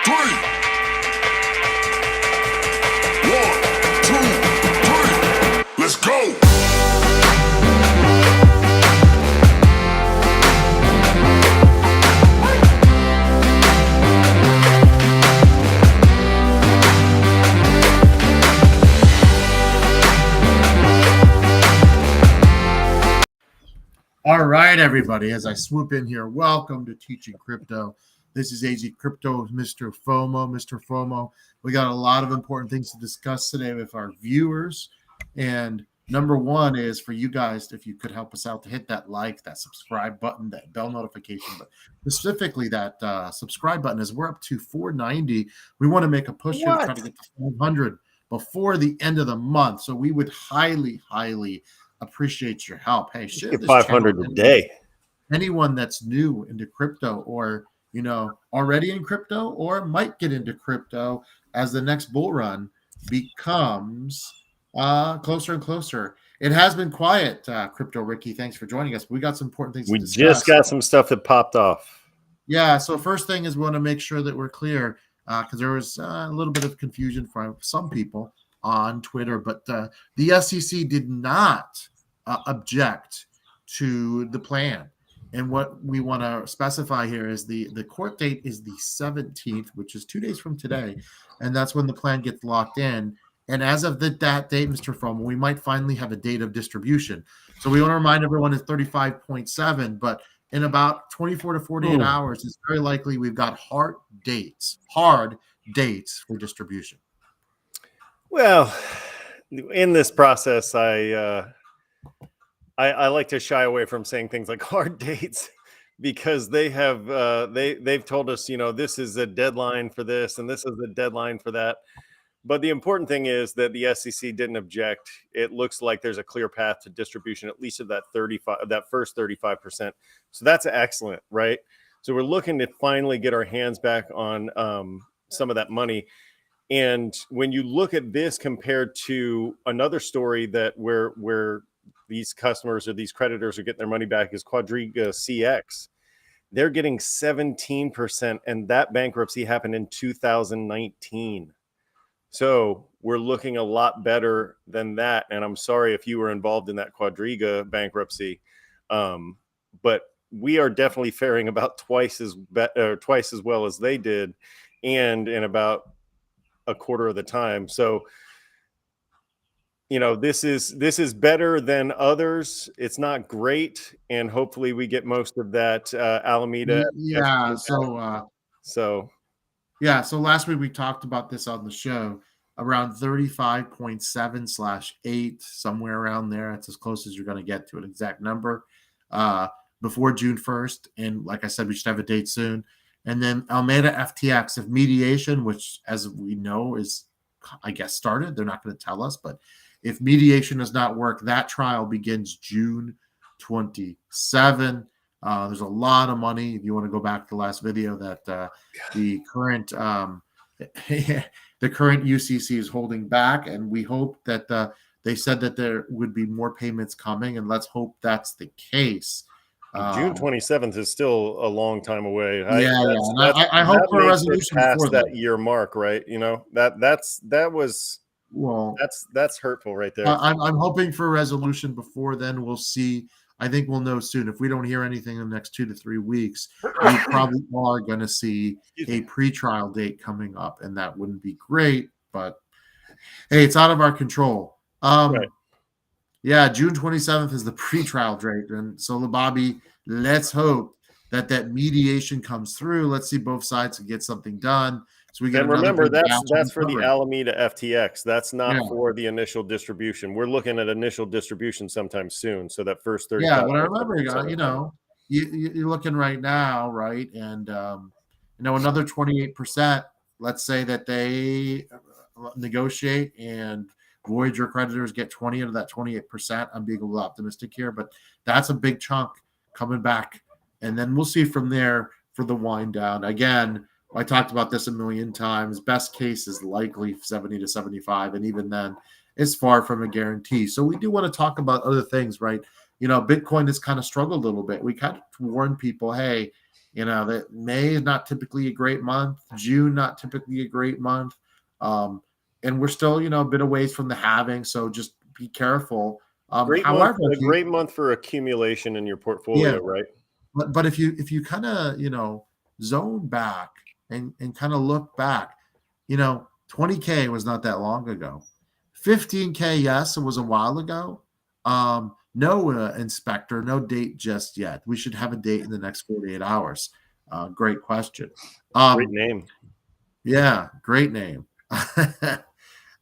three. 1, 2, 3. Let's go. All right, everybody, as I swoop in here, welcome to Teaching Crypto. This is AZcrypto with MrFOMO. MrFOMO, we got a lot of important things to discuss today with our viewers. And number one is for you guys, if you could help us out to hit that like, that subscribe button, that bell notification, but specifically that subscribe button, as we're up to 490. We want to make a push here to try to get to 400 before the end of the month. So we would highly appreciate your help. Hey, share get this 500 channel. a day. Anyone that's new into crypto, or already in crypto, or might get into crypto as the next bull run becomes closer and closer. It has been quiet, Crypto Ricky. Thanks for joining us. We got some important things to discuss. We just got some stuff that popped off. Yeah. So first thing is we want to make sure that we're clear, because there was a little bit of confusion from some people on Twitter, but the SEC did not object to the plan. And what we want to specify here is the court date is the 17th, which is 2 days from today. And that's when the plan gets locked in. And as of that date, MrFOMO, we might finally have a date of distribution. So we want to remind everyone it's 35.7, but in about 24 to 48 hours, it's very likely we've got hard dates for distribution. Well, in this process, I like to shy away from saying things like hard dates, because they have they've told us, this is a deadline for this and this is a deadline for that. But the important thing is that the SEC didn't object. It looks like there's a clear path to distribution, at least of that first 35%. So that's excellent, right? So we're looking to finally get our hands back on some of that money. And when you look at this compared to another story that where these customers or these creditors are getting their money back is Quadriga CX. They're getting 17%, and that bankruptcy happened in 2019. So we're looking a lot better than that. And I'm sorry if you were involved in that Quadriga bankruptcy, but we are definitely faring about twice as well as they did, and in about a quarter of the time. So this is better than others. It's not great, and hopefully we get most of that Alameda. Yeah. So last week we talked about this on the show, around 35.7/8, somewhere around there. That's as close as you're going to get to an exact number before June 1st. And like I said, we should have a date soon. And then Alameda FTX, if mediation, which as we know is, I guess, started, they're not going to tell us, but if mediation does not work, that trial begins June 27. There's a lot of money. If you want to go back to the last video, that the current UCC is holding back, and we hope that they said that there would be more payments coming, and let's hope that's the case. June 27th is still a long time away. I hope for a resolution past that year mark, right? That's hurtful right there. I'm hoping for a resolution before then. We'll see. I think we'll know soon. If we don't hear anything in the next 2 to 3 weeks, we probably are going to see a pre-trial date coming up, and that wouldn't be great. But hey, it's out of our control. Right. Yeah, June 27th is the pre-trial date. And so, Bobby, let's hope that mediation comes through. Let's see both sides and get something done. So we can remember that's for the Alameda FTX. That's not for the initial distribution. We're looking at initial distribution sometime soon. So that first 30. Yeah, but I remember, you're looking right now, right? And another 28%. Let's say that they negotiate and Voyager creditors get 20 out of that 28%. I'm being a little optimistic here, but that's a big chunk coming back. And then we'll see from there for the wind down. Again, I talked about this a million times. Best case is likely 70 to 75. And even then, it's far from a guarantee. So we do want to talk about other things, right? Bitcoin has kind of struggled a little bit. We kind of warned people, hey, That May is not typically a great month. June, not typically a great month. And we're still, a bit of ways from the halving. So just be careful. However, a great month for accumulation in your portfolio, yeah, right? but if you kind of, zone back and kind of look back, 20K was not that long ago. 15K, yes, it was a while ago. No inspector, no date just yet. We should have a date in the next 48 hours. Great question. Great name. Yeah, great name.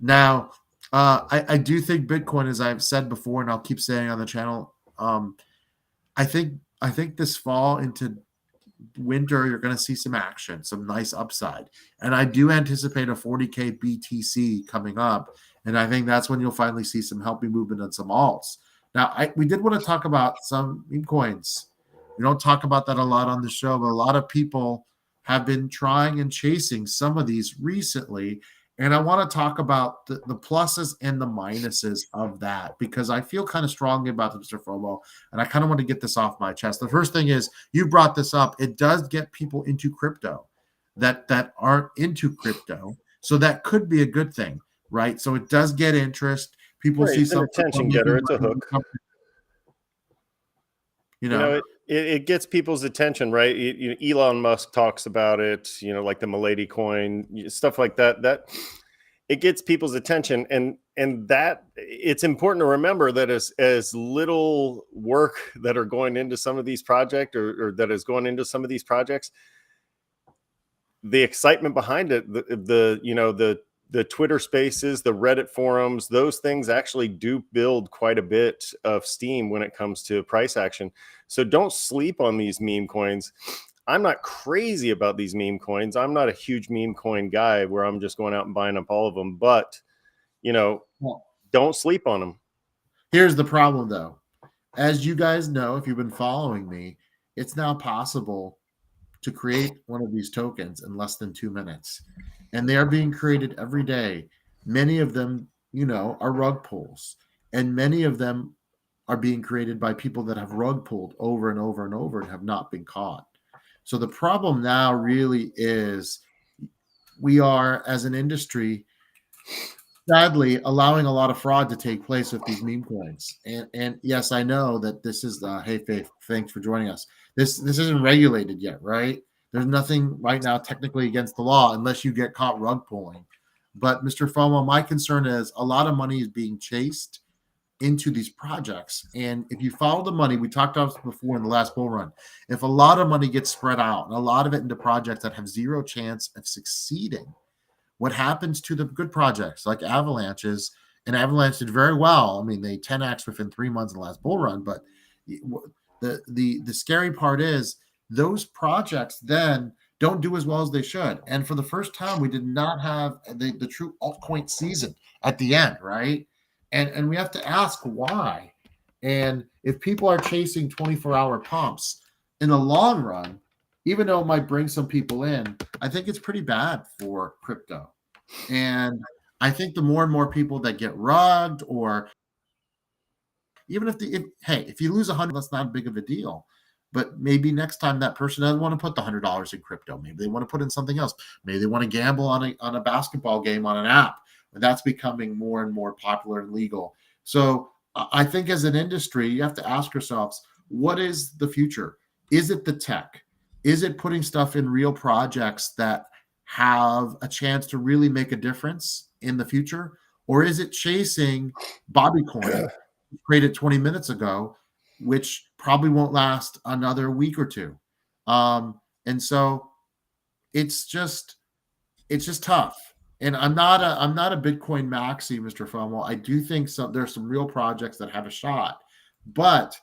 Now, I do think Bitcoin, as I've said before, and I'll keep saying on the channel, I think this fall into winter, you're going to see some action, some nice upside. And I do anticipate a 40K BTC coming up. And I think that's when you'll finally see some healthy movement on some alts. Now, we did want to talk about some meme coins. We don't talk about that a lot on the show, but a lot of people have been trying and chasing some of these recently. And I want to talk about the pluses and the minuses of that, because I feel kind of strongly about this, Mr. FOMO, and I kind of want to get this off my chest. The first thing is, you brought this up. It does get people into crypto that aren't into crypto. So that could be a good thing, right? So it does get interest. People see It's an something. attention getter. It's a hook. It gets people's attention, right? Elon Musk talks about it, like the MILADY coin, stuff like that. That it gets people's attention, and that it's important to remember that as little work that are going into some of these projects, or that is going into some of these projects, the excitement behind it, the Twitter spaces, the Reddit forums, those things actually do build quite a bit of steam when it comes to price action. So don't sleep on these meme coins. I'm not crazy about these meme coins. I'm not a huge meme coin guy where I'm just going out and buying up all of them, but don't sleep on them. Here's the problem, though. As you guys know, if you've been following me, it's now possible to create one of these tokens in less than 2 minutes. And they are being created every day. Many of them, are rug pulls. And many of them are being created by people that have rug pulled over and over and over and have not been caught. So the problem now really is we are, as an industry, sadly allowing a lot of fraud to take place with these meme coins. And yes, I know that this is hey Faith, thanks for joining us. This isn't regulated yet, right? There's nothing right now technically against the law unless you get caught rug pulling. But Mr. FOMO, my concern is a lot of money is being chased into these projects. And if you follow the money, we talked about before in the last bull run, if a lot of money gets spread out and a lot of it into projects that have zero chance of succeeding, what happens to the good projects like Avalanche's? And Avalanche did very well. I mean, they 10x within 3 months in the last bull run. But the scary part is those projects then don't do as well as they should. And for the first time, we did not have the true altcoin season at the end, right? And we have to ask why. And if people are chasing 24-hour pumps in the long run, even though it might bring some people in, I think it's pretty bad for crypto. And I think the more and more people that get rugged, or even if you lose 100, that's not big of a deal. But maybe next time that person doesn't want to put the $100 in crypto. Maybe they want to put in something else. Maybe they want to gamble on a basketball game on an app. And that's becoming more and more popular and legal. So I think as an industry, you have to ask yourselves, what is the future? Is it the tech? Is it putting stuff in real projects that have a chance to really make a difference in the future? Or is it chasing Bobby Coin, created 20 minutes ago, which probably won't last another week or two? And so it's just tough. And I'm not a Bitcoin maxi, Mr. FOMO. I do think there's some real projects that have a shot, but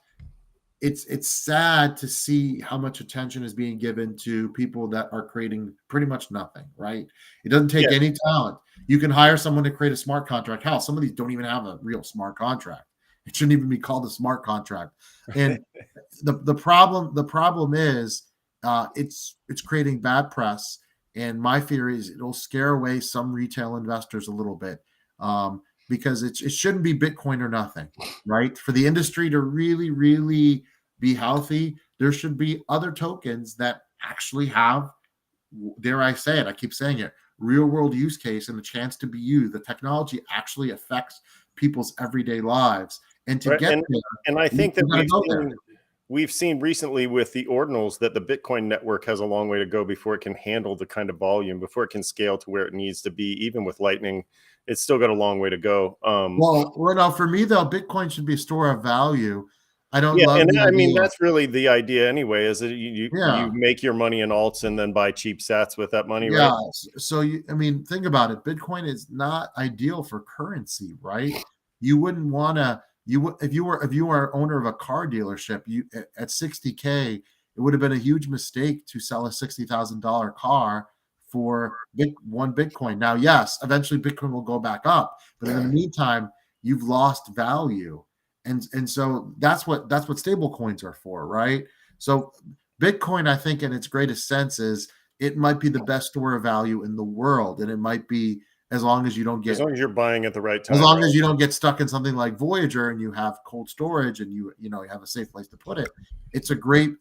it's sad to see how much attention is being given to people that are creating pretty much nothing, right? It doesn't take any talent. You can hire someone to create a smart contract. Hell, some of these don't even have a real smart contract. It shouldn't even be called a smart contract. And the problem is it's creating bad press. And my theory is it'll scare away some retail investors a little bit, because it shouldn't be Bitcoin or nothing, right? For the industry to really, really be healthy, there should be other tokens that actually have, dare I say it, I keep saying it, real world use case and the chance to be used. The technology actually affects people's everyday lives. And to Right. get there, And I think that gotta go there. we've seen recently with the ordinals that the Bitcoin network has a long way to go before it can handle the kind of volume, before it can scale to where it needs to be. Even with Lightning, it's still got a long way to go. Well, no, for me though, Bitcoin should be a store of value. I don't Yeah, love and the I mean idea. that's really the idea anyway. Is that you Yeah. make your money in alts and then buy cheap sats with that money, Yeah. right? So I mean, think about it. Bitcoin is not ideal for currency, right? You wouldn't want to. You would if you were owner of a car dealership. You at 60K, it would have been a huge mistake to sell a $60,000 car for one Bitcoin. Now, yes, eventually Bitcoin will go back up, but in the meantime, you've lost value, and so that's what stable coins are for, right? So Bitcoin, I think, in its greatest sense, is it might be the best store of value in the world, and it might be as long as you don't As get long as you're buying at the right time. as long right? as you don't get stuck in something like Voyager and you have cold storage and you have a safe place to put it. It's a great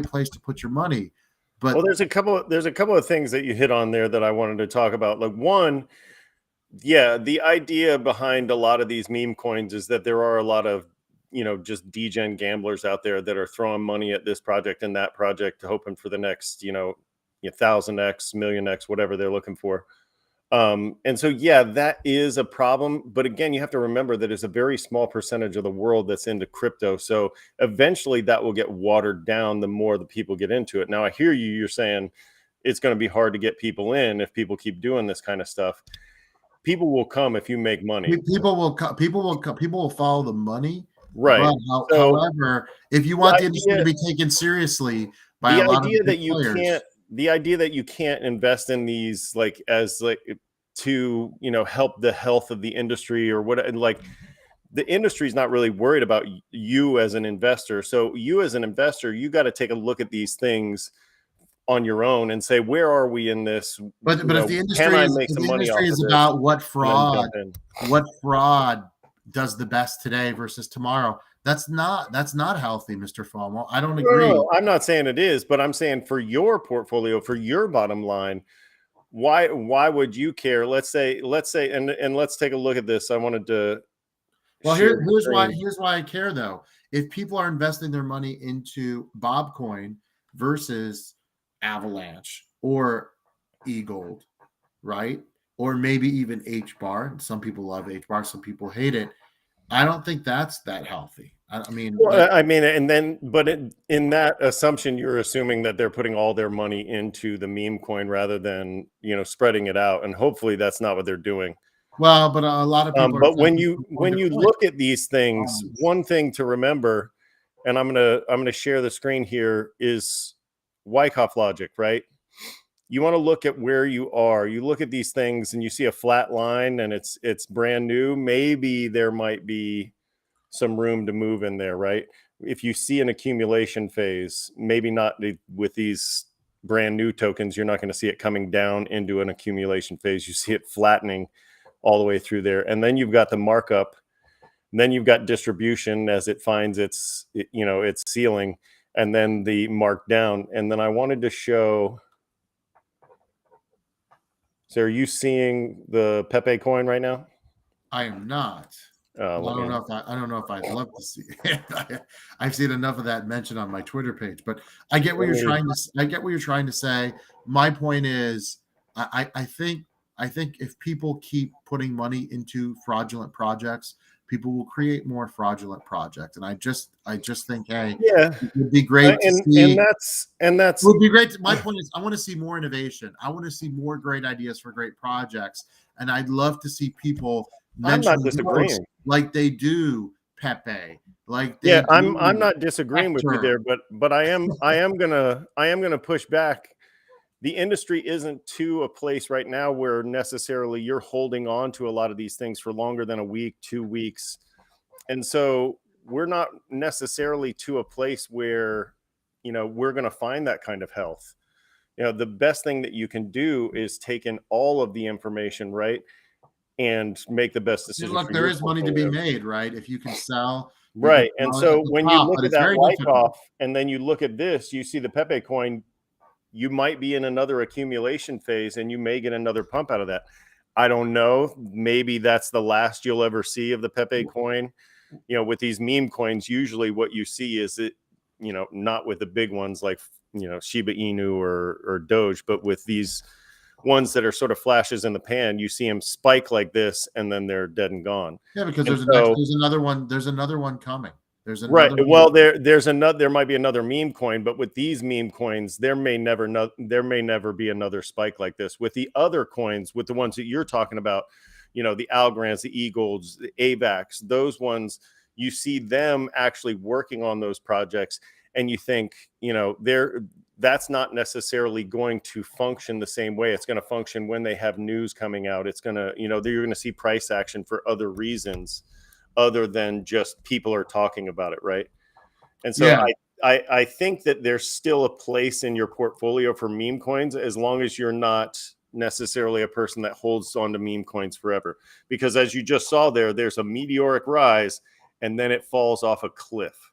place to put your money. But Well, there's a couple of things that you hit on there that I wanted to talk about. Like one, yeah, the idea behind a lot of these meme coins is that there are a lot of just degen gamblers out there that are throwing money at this project and that project, hoping for the next 1,000x, million x, whatever they're looking for. And so, yeah, that is a problem. But again, you have to remember that it's a very small percentage of the world that's into crypto. So eventually that will get watered down the more the people get into it. Now, I hear you. You're saying it's going to be hard to get people in if people keep doing this kind of stuff. People will come if you make money. people will follow the money. Right. But So however, if you want the industry to be taken seriously by the a lot of idea big that you players, the idea that you can't invest in these to help the health of the industry or what, like the industry is not really worried about you as an investor. So you as an investor, you got to take a look at these things on your own and say, where are we in this? but if the Can industry I is make some the money off industry of is this? about what And then fraud jump in. does the best today versus tomorrow, that's not healthy, Mr. FOMO. I don't No, agree. I'm not saying it is, but I'm saying for your portfolio, for your bottom line, why would you care? Let's say, and let's take a look at this. I wanted to. Well, share here's the why screen. I care though. If people are investing their money into Bobcoin versus Avalanche or eGold, right? Or maybe even HBAR. Some people love HBAR, some people hate it. I don't think that's that healthy. I mean, Well, I mean, and then, but in that assumption, you're assuming that they're putting all their money into the meme coin rather than spreading it out, and hopefully that's not what they're doing. well, but a lot of people are But when taking you from Bitcoin. look at these things, one thing to remember, and I'm gonna share the screen here, is Wyckoff logic, right? You want to look at where you are. You look at these things and you see a flat line and it's brand new. Maybe there might be some room to move in there, right? If you see an accumulation phase, maybe not with these brand new tokens, you're not going to see it coming down into an accumulation phase. You see it flattening all the way through there. And then you've got the markup. Then you've got distribution as it finds its ceiling, and then the markdown. And then I wanted to show. So are you seeing the PEPE coin right now? I am not. I don't know if I'd love to see it. I've seen enough of that mentioned on my Twitter page, but I get what you're trying to say. My point is, I think if people keep putting money into fraudulent projects, people will create more fraudulent projects. And I just think, hey, yeah, it would be great to see. And that's it would be great. My point is, I want to see more innovation. I want to see more great ideas for great projects, and I'd love to see people. I'm not disagreeing. Like they do PEPE. Like they yeah, I'm not disagreeing with you there, but I am gonna push back. The industry isn't to a place right now where necessarily you're holding on to a lot of these things for longer than a week, 2 weeks. And so we're not necessarily to a place where, we're going to find that kind of health. The best thing that you can do is take in all of the information, right? And make the best decision. Look, there is money to be made, right? If you can sell. Right. And so when you look at that Wyckoff and then you look at this, you see the PEPE coin you might be in another accumulation phase and you may get another pump out of that. I don't know. Maybe that's the last you'll ever see of the PEPE coin. You know, with these meme coins, usually what you see is it, you know, not with the big ones like, you know, Shiba Inu or Doge, but with these ones that are sort of flashes in the pan, you see them spike like this and then they're dead and gone. Yeah, because And there's another one coming. There's right. another Well, there might be another meme coin, but with these meme coins, there may never be another spike like this. With the other coins, with the ones that you're talking about, you know, the Algorand's, the E-Golds, the AVAX, those ones, you see them actually working on those projects, and you think, you know, that's not necessarily going to function the same way. It's going to function when they have news coming out. It's going to, you know, you're going to see price action for other reasons other than just people are talking about it, right? And so Yeah. I think that there's still a place in your portfolio for meme coins, as long as you're not necessarily a person that holds on to meme coins forever. Because as you just saw there's a meteoric rise and then it falls off a cliff.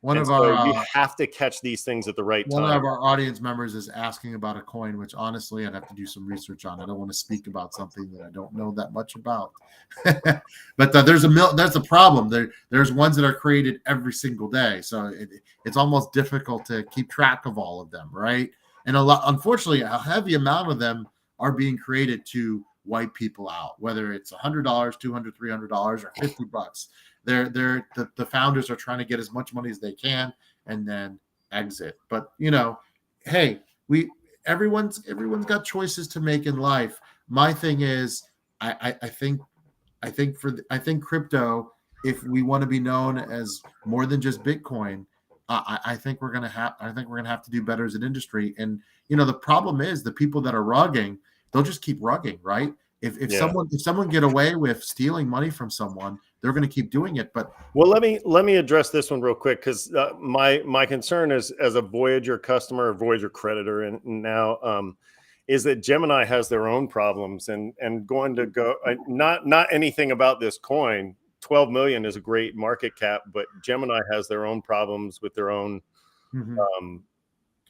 You have to catch these things at the right time. One of our audience members is asking about a coin, which honestly I'd have to do some research on. I don't want to speak about something that I don't know that much about. But there's a problem. There's ones that are created every single day, so it's almost difficult to keep track of all of them, right? And unfortunately, a heavy amount of them are being created to wipe people out, whether it's $100, $200, $300, or $50. The founders are trying to get as much money as they can and then exit. But you know, hey, everyone's got choices to make in life. My thing is, I think crypto, if we want to be known as more than just Bitcoin, I think we're gonna have to do better as an industry. And you know, the problem is the people that are rugging, they'll just keep rugging, right? If someone get away with stealing money from someone, they're going to keep doing it. But well, let me address this one real quick, because my concern is, as a Voyager customer, Voyager creditor, and now is that Gemini has their own problems and going to go not anything about this coin. 12 million is a great market cap, but Gemini has their own problems with their own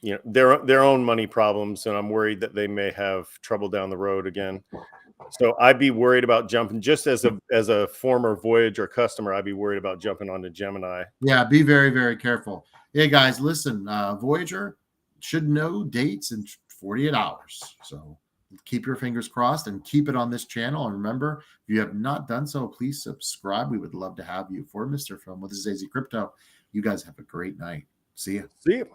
you know, their own money problems, and I'm worried that they may have trouble down the road again. So I'd be worried about jumping, just as a former Voyager customer, I'd be worried about jumping onto Gemini. Yeah, be very, very careful. Hey guys, listen, Voyager should know dates in 48 hours. So keep your fingers crossed and keep it on this channel. And remember, if you have not done so, please subscribe. We would love to have you. For MrFOMO, this is AZcrypto. You guys have a great night. See ya. See you.